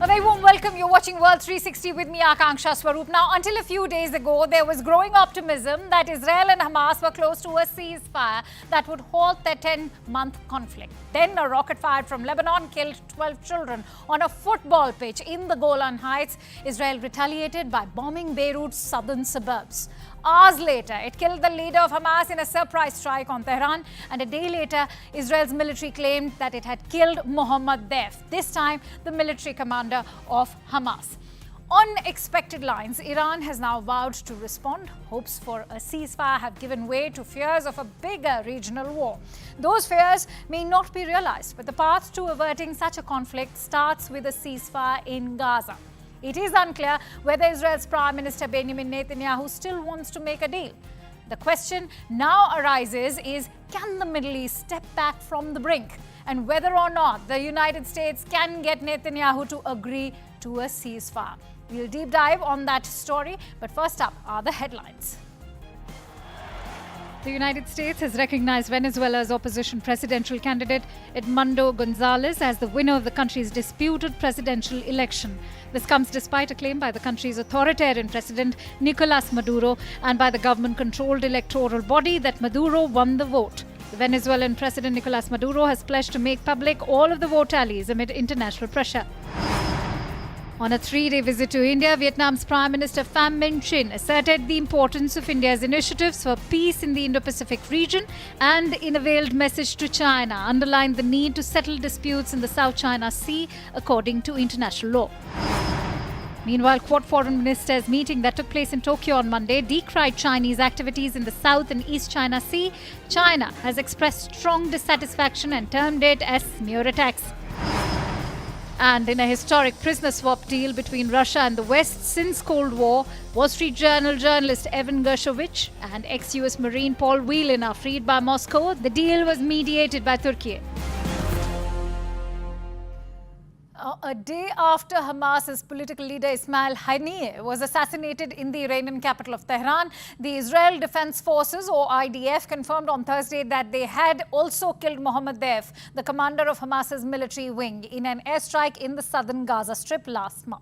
A very warm welcome. You're watching World 360 with me, Akanksha Swaroop. Now, until a few days ago, there was growing optimism that Israel and Hamas were close to a ceasefire that would halt their 10-month conflict. Then a rocket fired from Lebanon killed 12 children on a football pitch in the Golan Heights. Israel retaliated by bombing Beirut's southern suburbs. Hours later, it killed the leader of Hamas in a surprise strike on Tehran, and a day later, Israel's military claimed that it had killed Mohammad Deif, this time the military commander of Hamas. On expected lines, Iran has now vowed to respond. Hopes for a ceasefire have given way to fears of a bigger regional war. Those fears may not be realized, but the path to averting such a conflict starts with a ceasefire in Gaza. It is unclear whether Israel's Prime Minister Benjamin Netanyahu still wants to make a deal. The question now arises is, can the Middle East step back from the brink? And whether or not the United States can get Netanyahu to agree to a ceasefire. We'll deep dive on that story, but first up are the headlines. The United States has recognized Venezuela's opposition presidential candidate Edmundo Gonzalez as the winner of the country's disputed presidential election. This comes despite a claim by the country's authoritarian president Nicolas Maduro and by the government-controlled electoral body that Maduro won the vote. The Venezuelan president Nicolas Maduro has pledged to make public all of the vote tallies amid international pressure. On a 3-day visit to India, Vietnam's Prime Minister Pham Minh Chinh asserted the importance of India's initiatives for peace in the Indo-Pacific region and, in a veiled message to China, underlined the need to settle disputes in the South China Sea according to international law. Meanwhile, Quad foreign ministers meeting that took place in Tokyo on Monday decried Chinese activities in the South and East China Sea. China has expressed strong dissatisfaction and termed it as smear attacks. And in a historic prisoner swap deal between Russia and the West since Cold War, Wall Street Journal journalist Evan Gershkovich and ex-US Marine Paul Whelan are freed by Moscow. The deal was mediated by Turkey. A day after Hamas's political leader Ismail Haniyeh was assassinated in the Iranian capital of Tehran, the Israel Defense Forces, or IDF, confirmed on Thursday that they had also killed Mohammad Deif, the commander of Hamas's military wing, in an airstrike in the southern Gaza Strip last month.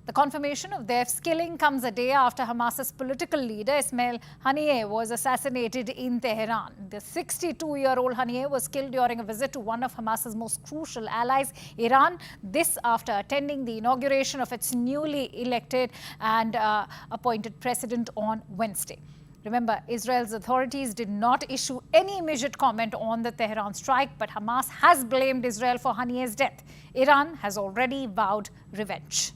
The confirmation of Deif's killing comes a day after Hamas's political leader Ismail Haniyeh was assassinated in Tehran. The 62-year-old Haniyeh was killed during a visit to one of Hamas's most crucial allies, Iran. This after attending the inauguration of its newly elected and appointed president on Wednesday. Remember, Israel's authorities did not issue any immediate comment on the Tehran strike, but Hamas has blamed Israel for Haniyeh's death. Iran has already vowed revenge.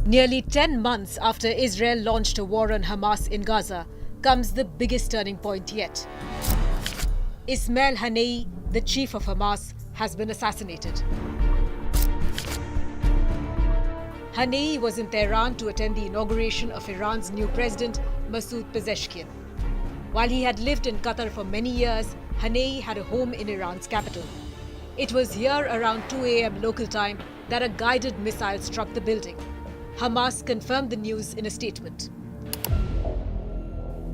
Nearly 10 months after Israel launched a war on Hamas in Gaza comes the biggest turning point yet. Ismail Haniyeh, the chief of Hamas, has been assassinated. Haniyeh was in Tehran to attend the inauguration of Iran's new president, Masoud Pezeshkian. While he had lived in Qatar for many years, Haniyeh had a home in Iran's capital. It was here around 2 a.m. local time that a guided missile struck the building. Hamas confirmed the news in a statement.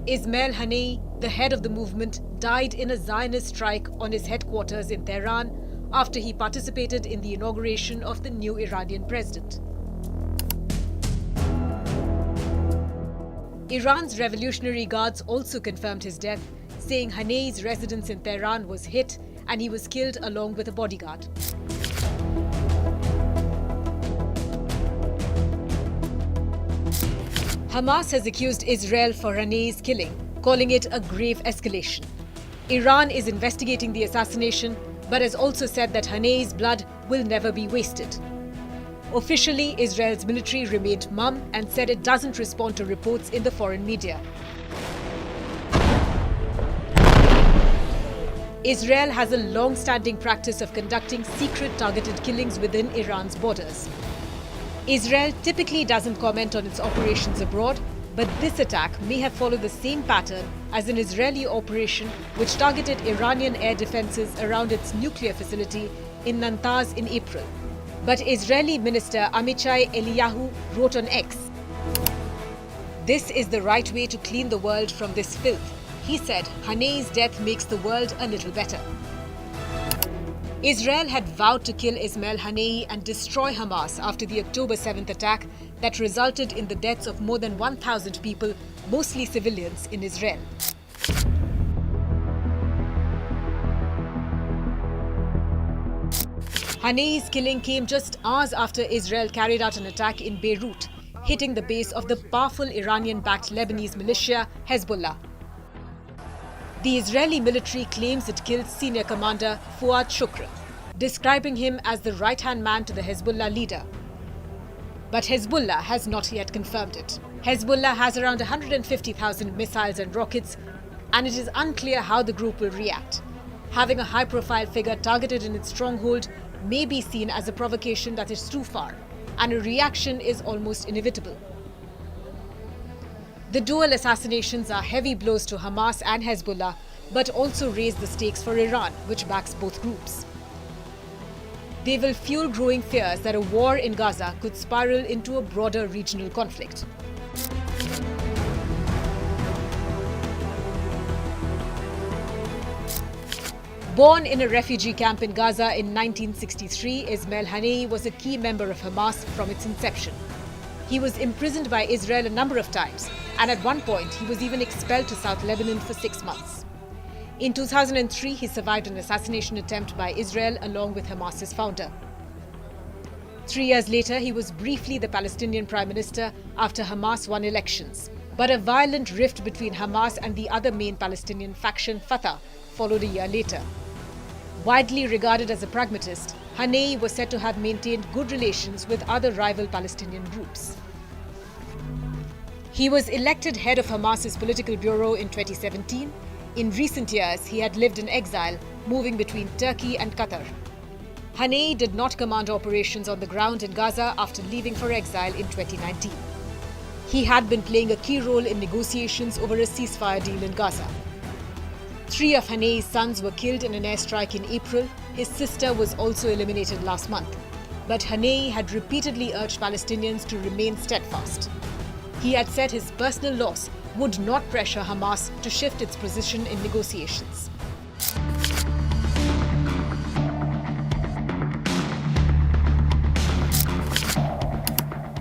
Ismail Haniyeh, the head of the movement, died in a Zionist strike on his headquarters in Tehran after he participated in the inauguration of the new Iranian president. Iran's Revolutionary Guards also confirmed his death, saying Haniyeh's residence in Tehran was hit and he was killed along with a bodyguard. Hamas has accused Israel for Haniyeh's killing, calling it a grave escalation. Iran is investigating the assassination, but has also said that Haniyeh's blood will never be wasted. Officially, Israel's military remained mum and said it doesn't respond to reports in the foreign media. Israel has a long-standing practice of conducting secret targeted killings within Iran's borders. Israel typically doesn't comment on its operations abroad, but this attack may have followed the same pattern as an Israeli operation which targeted Iranian air defenses around its nuclear facility in Natanz in April. But Israeli Minister Amichai Eliyahu wrote on X, "This is the right way to clean the world from this filth." He said Haniyeh's death makes the world a little better. Israel had vowed to kill Ismail Haniyeh and destroy Hamas after the October 7th attack that resulted in the deaths of more than 1,000 people, mostly civilians, in Israel. Haniyeh's killing came just hours after Israel carried out an attack in Beirut, hitting the base of the powerful Iranian-backed Lebanese militia Hezbollah. The Israeli military claims it killed senior commander Fuad Shukr, describing him as the right-hand man to the Hezbollah leader. But Hezbollah has not yet confirmed it. Hezbollah has around 150,000 missiles and rockets, and it is unclear how the group will react. Having a high-profile figure targeted in its stronghold may be seen as a provocation that is too far, and a reaction is almost inevitable. The dual assassinations are heavy blows to Hamas and Hezbollah, but also raise the stakes for Iran, which backs both groups. They will fuel growing fears that a war in Gaza could spiral into a broader regional conflict. Born in a refugee camp in Gaza in 1963, Ismail Haniyeh was a key member of Hamas from its inception. He was imprisoned by Israel a number of times, and at one point he was even expelled to South Lebanon for 6 months. In 2003, he survived an assassination attempt by Israel along with Hamas's founder. 3 years later, he was briefly the Palestinian Prime Minister after Hamas won elections. But a violent rift between Hamas and the other main Palestinian faction, Fatah, followed a year later. Widely regarded as a pragmatist, Haniyeh was said to have maintained good relations with other rival Palestinian groups. He was elected head of Hamas's political bureau in 2017. In recent years, he had lived in exile, moving between Turkey and Qatar. Haniyeh did not command operations on the ground in Gaza after leaving for exile in 2019. He had been playing a key role in negotiations over a ceasefire deal in Gaza. 3 of Haniyeh's sons were killed in an airstrike in April. His sister was also eliminated last month. But Haniyeh had repeatedly urged Palestinians to remain steadfast. He had said his personal loss would not pressure Hamas to shift its position in negotiations.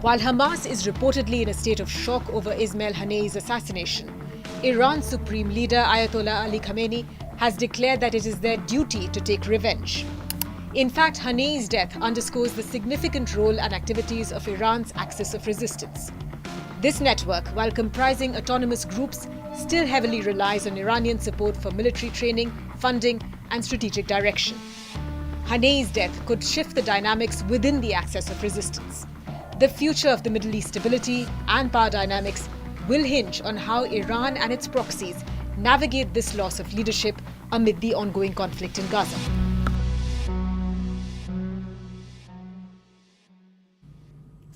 While Hamas is reportedly in a state of shock over Ismail Haniyeh's assassination, Iran's supreme leader Ayatollah Ali Khamenei has declared that it is their duty to take revenge. In fact, Haniyeh's death underscores the significant role and activities of Iran's axis of resistance. This network, while comprising autonomous groups, still heavily relies on Iranian support for military training, funding, and strategic direction. Haniyeh's death could shift the dynamics within the axis of resistance. The future of the Middle East stability and power dynamics will hinge on how Iran and its proxies navigate this loss of leadership amid the ongoing conflict in Gaza.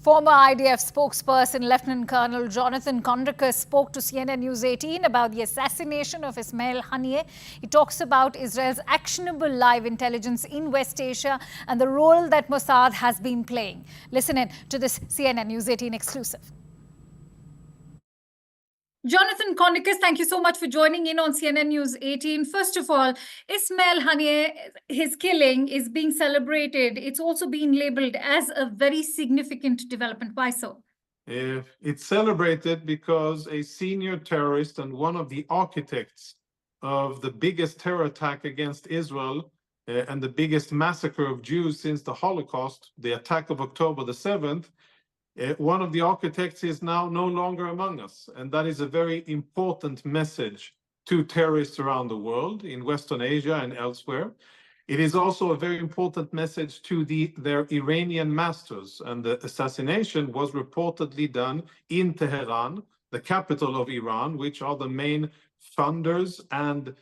Former IDF spokesperson Lieutenant Colonel Jonathan Conricus spoke to CNN News 18 about the assassination of Ismail Haniyeh. He talks about Israel's actionable live intelligence in West Asia and the role that Mossad has been playing. Listen in to this CNN News 18 exclusive. Jonathan Conricus, thank you so much for joining in on CNN News 18. First of all, Ismail Haniyeh, his killing is being celebrated. It's also being labeled as a very significant development. Why so? It's celebrated because a senior terrorist and one of the architects of the biggest terror attack against Israel and the biggest massacre of Jews since the Holocaust, the attack of October the 7th, one of the architects is now no longer among us. And that is a very important message to terrorists around the world, in Western Asia and elsewhere. It is also a very important message to their Iranian masters. And the assassination was reportedly done in Tehran, the capital of Iran, which are the main funders and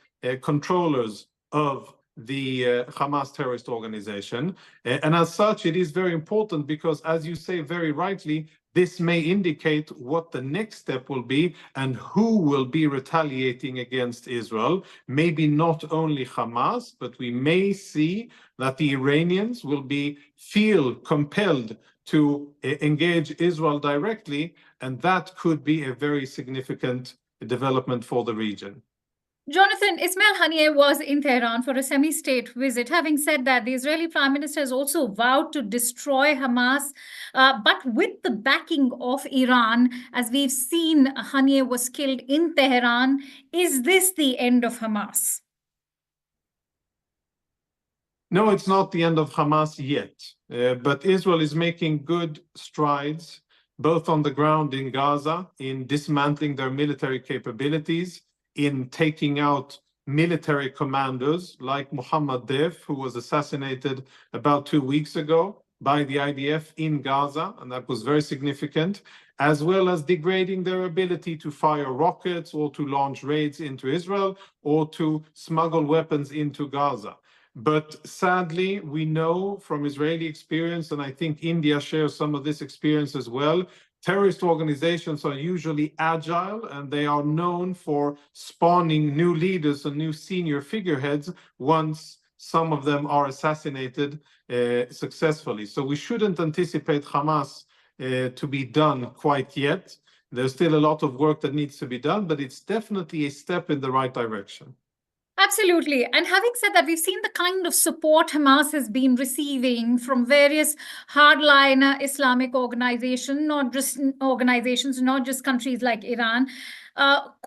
controllers of the Hamas terrorist organization. And as such, it is very important because, as you say very rightly, this may indicate what the next step will be and who will be retaliating against Israel. Maybe not only Hamas, but we may see that the Iranians will feel compelled to engage Israel directly, and that could be a very significant development for the region. Jonathan, Ismail Haniyeh was in Tehran for a semi-state visit. Having said that, the Israeli Prime Minister has also vowed to destroy Hamas, but with the backing of Iran. As we've seen, Haniyeh was killed in Tehran. Is this the end of Hamas? No, it's not the end of Hamas yet, but Israel is making good strides, both on the ground in Gaza, in dismantling their military capabilities, in taking out military commanders like Mohammed Deif, who was assassinated about 2 weeks ago by the IDF in Gaza, and that was very significant, as well as degrading their ability to fire rockets or to launch raids into Israel or to smuggle weapons into Gaza. But sadly, we know from Israeli experience, and I think India shares some of this experience as well, terrorist organizations are usually agile and they are known for spawning new leaders and new senior figureheads once some of them are assassinated successfully. So we shouldn't anticipate Hamas to be done quite yet. There's still a lot of work that needs to be done, but it's definitely a step in the right direction. Absolutely. And having said that, we've seen the kind of support Hamas has been receiving from various hardliner Islamic organizations, not just countries like Iran.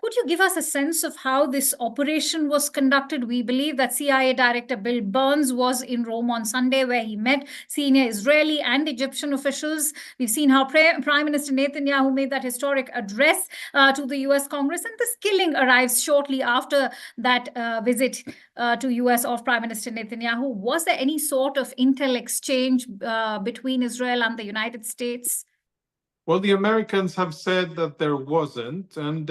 Could you give us a sense of how this operation was conducted? We believe that CIA Director Bill Burns was in Rome on Sunday, where he met senior Israeli and Egyptian officials. We've seen how Prime Minister Netanyahu made that historic address to the US Congress, and this killing arrives shortly after that visit to US of Prime Minister Netanyahu. Was there any sort of intel exchange between Israel and the United States? Well, the Americans have said that there wasn't, and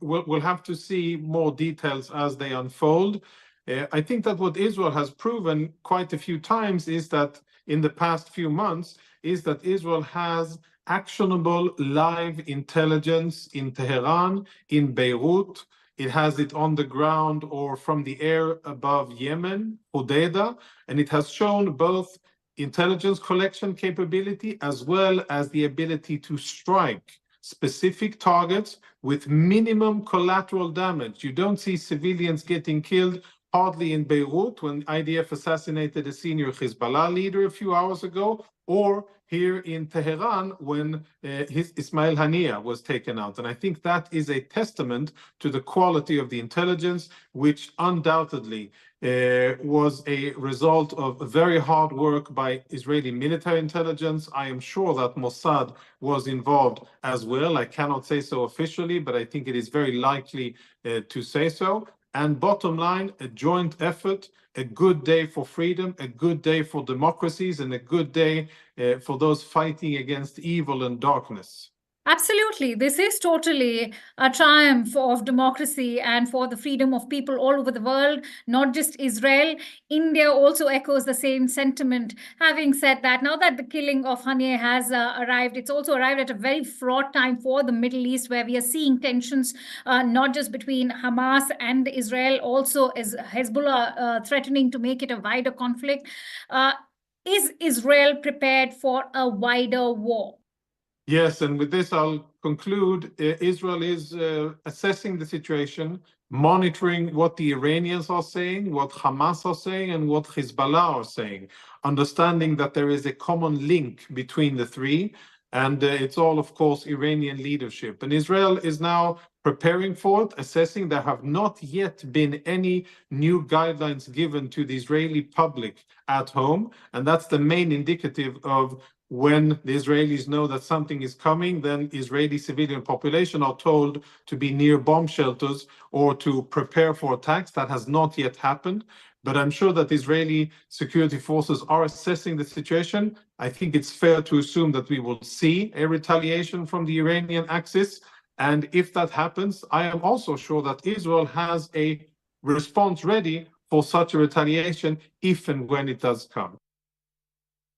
we'll have to see more details as they unfold. I think that what Israel has proven quite a few times is that in the past few months is that Israel has actionable live intelligence in Tehran, in Beirut. It has it on the ground or from the air above Yemen, Hodeidah, and it has shown both intelligence collection capability as well as the ability to strike specific targets with minimum collateral damage. You don't see civilians getting killed, hardly in Beirut when IDF assassinated a senior Hezbollah leader a few hours ago, or here in Tehran when Ismail Haniyeh was taken out. And I think that is a testament to the quality of the intelligence, which undoubtedly was a result of very hard work by Israeli military intelligence. I am sure that Mossad was involved as well. I cannot say so officially, but I think it is very likely to say so. And bottom line, a joint effort, a good day for freedom, a good day for democracies, and a good day for those fighting against evil and darkness. Absolutely. This is totally a triumph of democracy and for the freedom of people all over the world, not just Israel. India also echoes the same sentiment. Having said that, now that the killing of Haniyeh has arrived, it's also arrived at a very fraught time for the Middle East, where we are seeing tensions not just between Hamas and Israel, also as Hezbollah threatening to make it a wider conflict. Is Israel prepared for a wider war? Yes, and with this, I'll conclude. Israel is assessing the situation, monitoring what the Iranians are saying, what Hamas are saying, and what Hezbollah are saying, understanding that there is a common link between the three. And it's all, of course, Iranian leadership. And Israel is now preparing for it, assessing. There have not yet been any new guidelines given to the Israeli public at home. And that's the main indicative of when the Israelis know that something is coming, then Israeli civilian population are told to be near bomb shelters or to prepare for attacks. That has not yet happened. But I'm sure that Israeli security forces are assessing the situation. I think it's fair to assume that we will see a retaliation from the Iranian axis. And if that happens, I am also sure that Israel has a response ready for such a retaliation if and when it does come.